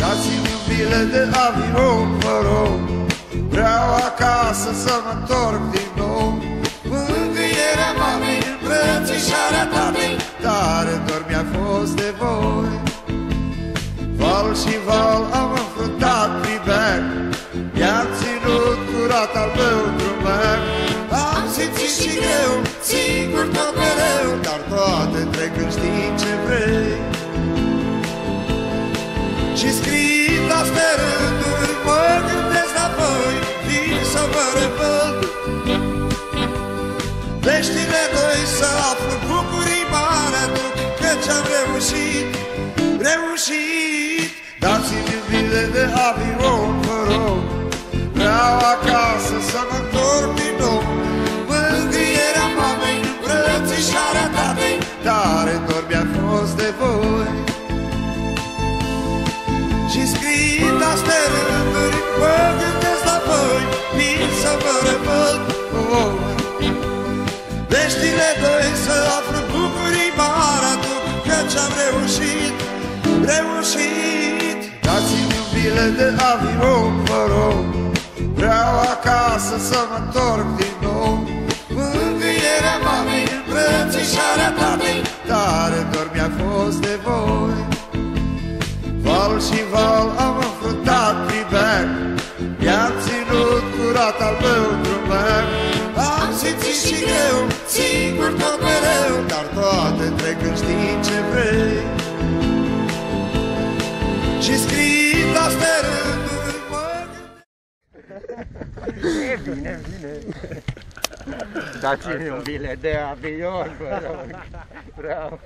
Dați-mi un bilet de avion, vă rog, vreau acasă să mă întorc din nou. Mângâierea mamei, îmbrățișarea tatei, tare dor mi-a fost de voi. Val și val am înfruntat pribeag, i-am ținut curat al meu drumeag. Am simțit și greu, singur tot mereu, dar toate trec când știi ce vrei. Și scriind astea rânduri, mă gândesc la voi, vin să vă revăd. Veștile doi să aflu bucurii mare aduc, căci am reușit, reușit. Dați-mi un bilet de avion, vă rog, vreau acasă să mă întorc din nou. Mângâierea mamei, îmbrățișarea tatei, tare dor mi-a fost de voi. Și scriind astea rânduri, mă gândesc la voi, vin să vă revăd. Veștile doi să aflu bucurii mari aduc, căci am reușit, reușit. Dați-mi un bilet de avion, vă rog, vreau acasă să mă întorc din nou. Mângâierea mamei, îmbrățișarea tatei, tare dor mi-a fost de voi. Val și val am înfruntat pribeag, i-am ținut curat al meu drumeag. Am simțit și greu, singur tot mereu, dar toate trec când știi ce vrei. Și scriind astea rânduri, mă gândesc. Bine, bine. Dați-mi un bilet de avion, vă rog. Vreau